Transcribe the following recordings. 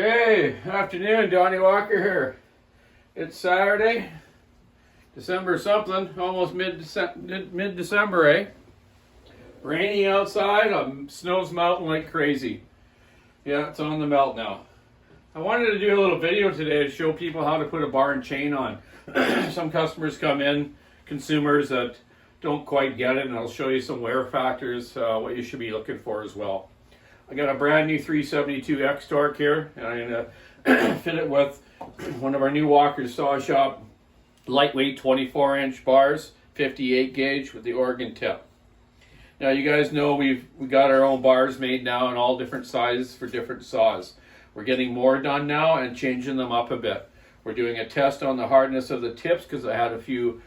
Hey, afternoon, Donny Walker here. It's Saturday, December something, almost mid-December, eh? Rainy outside, snow's melting like crazy. Yeah, it's on the melt now. I wanted to do a little video today to show people how to put a bar and chain on. Some customers come in, consumers that don't quite get it, and I'll show you some wear factors, what you should be looking for as well. I got a brand new 372 X torque here, and I'm gonna fit it with one of our new Walker's Saw Shop lightweight 24-inch bars, 58 gauge with the Oregon tip. Now you guys know we got our own bars made now in all different sizes for different saws. We're getting more done now and changing them up a bit. We're doing a test on the hardness of the tips because I had a few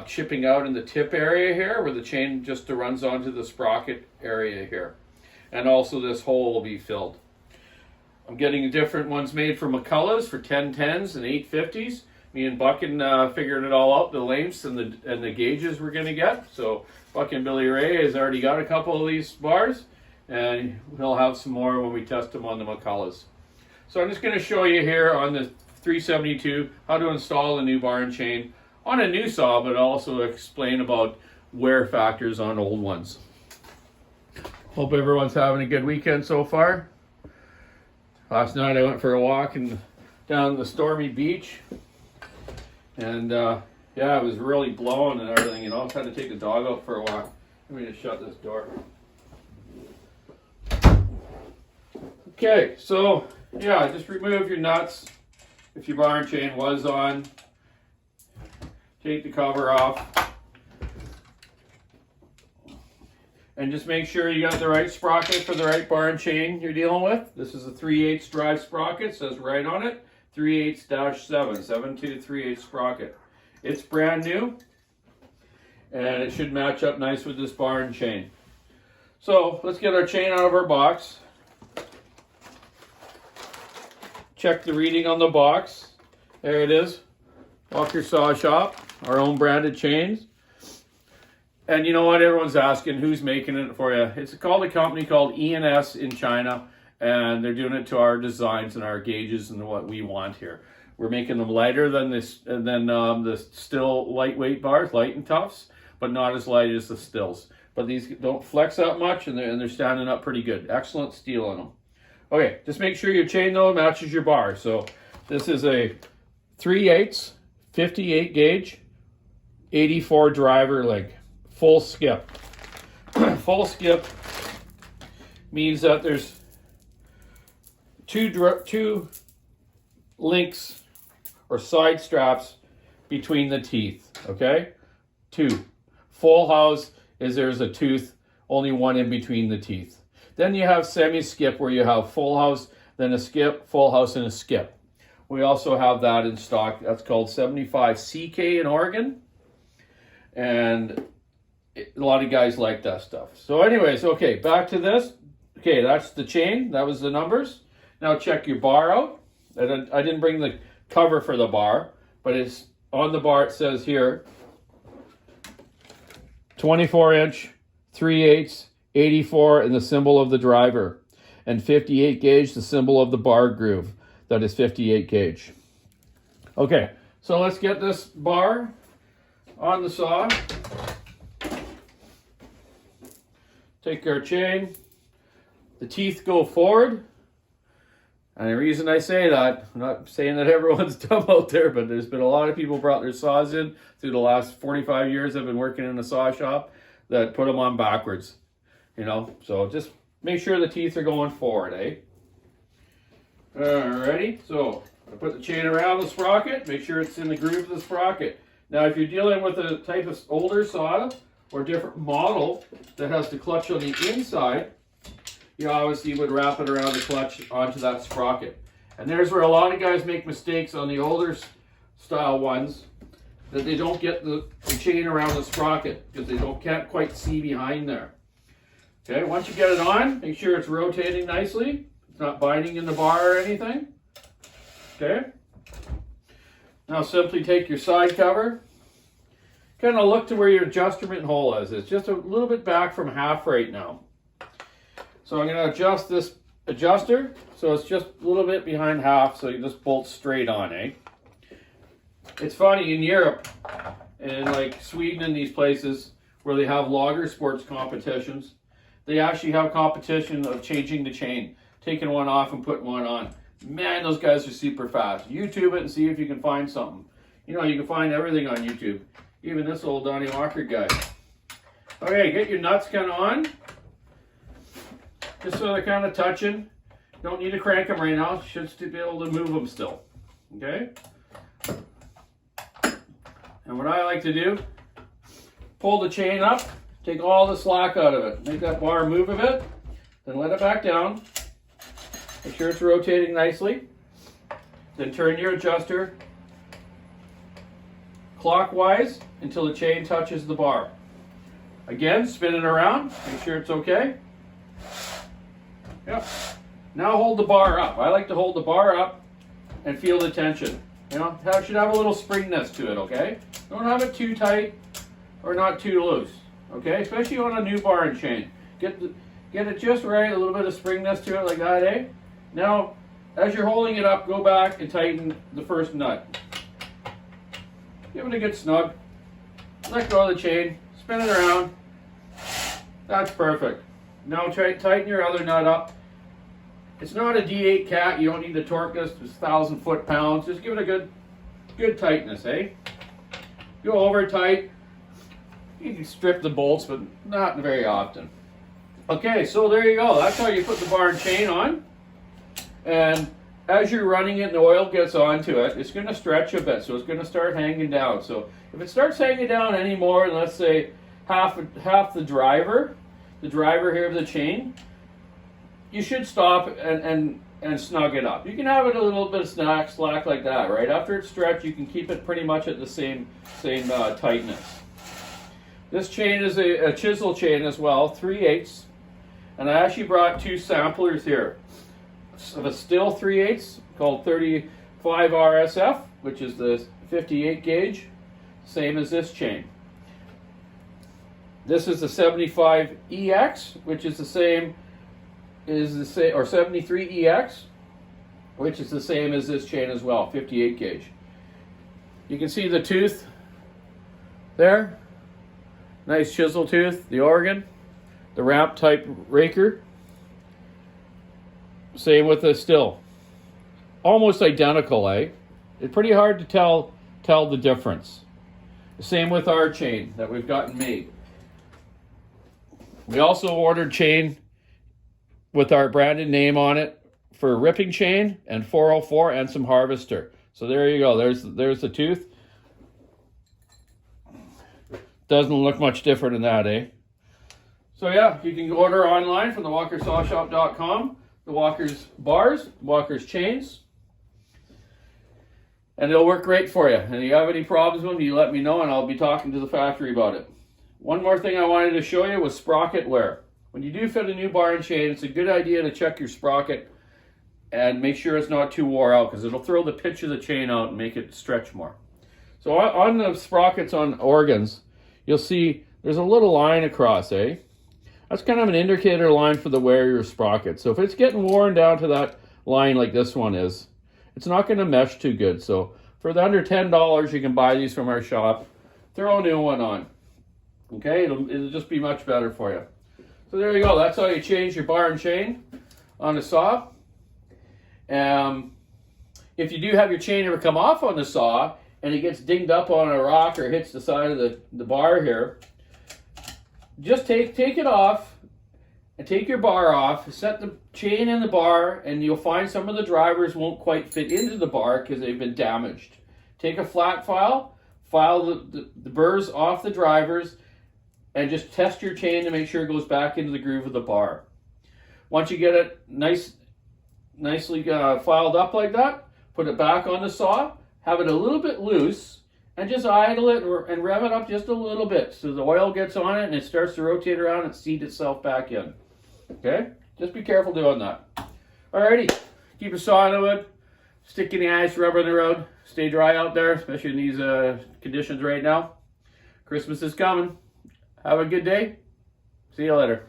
chipping out in the tip area here where the chain just runs onto the sprocket area here. And also this hole will be filled. I'm getting different ones made for McCullough's for 1010s and 850s. Me and Buckin figured it all out, the lengths and the gauges we're going to get. So Buckin Billy Ray has already got a couple of these bars, and he'll have some more when we test them on the McCullough's. So I'm just going to show you here on the 372 how to install the new bar and chain on a new saw, but also explain about wear factors on old ones. Hope everyone's having a good weekend so far. Last night I went for a walk down the stormy beach, and yeah, it was really blowing and everything. You know, I had to take the dog out for a walk. Let me just shut this door. Okay, so yeah, just remove your nuts if your bar and chain was on. Take the cover off. And just make sure you got the right sprocket for the right bar and chain you're dealing with. This is a 3/8 drive sprocket, says right on it, 3/8-7, 7.2 sprocket. It's brand new, and it should match up nice with this bar and chain. So let's get our chain out of our box. Check the reading on the box. There it is, Walker Saw Shop, our own branded chains. And you know what? Everyone's asking who's making it for you. It's called a company called E&S in China, and they're doing it to our designs and our gauges and what we want here. We're making them lighter than the still lightweight bars, light and toughs, but not as light as the stills. But these don't flex that much, and they're standing up pretty good. Excellent steel on them. Okay, just make sure your chain though matches your bar. So this is a 3/8, 58 gauge, 84 driver link. Full skip. Full skip means that there's two links or side straps between the teeth, okay? Two. Full house is there's a tooth, only one in between the teeth. Then you have semi-skip where you have full house, then a skip, full house, and a skip. We also have that in stock. That's called 75 CK in Oregon. And a lot of guys like that stuff. So anyways, okay, back to this. Okay, that's the chain. That was the numbers. Now check your bar out. I didn't bring the cover for the bar, but it's on the bar. It says here 24-inch, 3/8, 84, and the symbol of the driver, and 58 gauge, the symbol of the bar groove. That is 58 gauge. Okay, so let's get this bar on the saw. Take our chain, the teeth go forward, and the reason I say that, I'm not saying that everyone's dumb out there, but there's been a lot of people brought their saws in through the last 45 years I've been working in a saw shop that put them on backwards, you know, so just make sure the teeth are going forward, eh? Alrighty, so I put the chain around the sprocket, make sure it's in the groove of the sprocket. Now if you're dealing with a type of older saw, or different model that has the clutch on the inside, you obviously would wrap it around the clutch onto that sprocket. And there's where a lot of guys make mistakes on the older style ones, that they don't get the chain around the sprocket because they can't quite see behind there. Okay, once you get it on, make sure it's rotating nicely. It's not binding in the bar or anything. Okay. Now simply take your side cover, kind of look to where your adjustment hole is. It's just a little bit back from half right now. So I'm going to adjust this adjuster, so it's just a little bit behind half, so you just bolt straight on, eh? It's funny, in Europe, and like Sweden and these places where they have logger sports competitions, they actually have competition of changing the chain, taking one off and putting one on. Man, those guys are super fast. YouTube it and see if you can find something. You know, you can find everything on YouTube. Even this old Donny Walker guy. Okay, get your nuts kind of on. Just so they're kind of touching. Don't need to crank them right now. Should be able to move them still. Okay? And what I like to do, pull the chain up, take all the slack out of it. Make that bar move a bit, then let it back down. Make sure it's rotating nicely. Then turn your adjuster clockwise until the chain touches the bar. Again, spin it around, make sure it's okay. Yep. Now hold the bar up. I like to hold the bar up and feel the tension. You know, it should have a little springiness to it, okay? Don't have it too tight or not too loose, okay? Especially on a new bar and chain. Get it just right, a little bit of springiness to it like that, eh? Now, as you're holding it up, go back and tighten the first nut. Give it a good snug. Let go of the chain, spin it around. That's perfect. Now tighten your other nut up. It's not a D8 cat. You don't need to torque this to 1,000 foot-pounds. Just give it a good tightness, eh? Go over tight. You can strip the bolts, but not very often. Okay, so there you go. That's how you put the bar and chain on. And as you're running it and the oil gets onto it, it's going to stretch a bit, so it's going to start hanging down. So if it starts hanging down any more than, let's say, half the driver here of the chain, you should stop and snug it up. You can have it a little bit of slack like that, right? After it's stretched, you can keep it pretty much at the same tightness. This chain is a chisel chain as well, 3/8, and I actually brought two samplers here of a still 3/8 called 35 RSF, which is the 58 gauge, same as this chain. This is the 75 EX, which is the same or 73 EX, which is the same as this chain as well, 58 gauge. You can see the tooth there. Nice chisel tooth, the Oregon, the ramp type raker. Same with the still. Almost identical, eh? It's pretty hard to tell the difference. Same with our chain that we've gotten made. We also ordered chain with our branded name on it for ripping chain and 404 and some harvester. So there you go. There's the tooth. Doesn't look much different than that, eh? So yeah, you can order online from thewalkersawshop.com. The Walker's bars, Walker's chains, and it'll work great for you. And if you have any problems with them, you let me know and I'll be talking to the factory about it. One more thing I wanted to show you was sprocket wear. When you do fit a new bar and chain, it's a good idea to check your sprocket and make sure it's not too wore out, because it'll throw the pitch of the chain out and make it stretch more. So on the sprockets on organs, you'll see there's a little line across, eh? That's kind of an indicator line for the wear of your sprocket. So if it's getting worn down to that line like this one is, it's not going to mesh too good. So for the under $10, you can buy these from our shop. Throw a new one on. Okay, it'll just be much better for you. So there you go. That's how you change your bar and chain on a saw. If you do have your chain ever come off on the saw and it gets dinged up on a rock or hits the side of the bar here, just take it off and take your bar off, set the chain in the bar, and you'll find some of the drivers won't quite fit into the bar because they've been damaged. Take a flat file the burrs off the drivers, and just test your chain to make sure it goes back into the groove of the bar. Once you get it nicely filed up like that, put it back on the saw, have it a little bit loose, and just idle it and rev it up just a little bit so the oil gets on it and it starts to rotate around and seat itself back in. Okay? Just be careful doing that. Alrighty. Keep a saw in the wood. Stick in the ice, rubber in the road. Stay dry out there, especially in these conditions right now. Christmas is coming. Have a good day. See you later.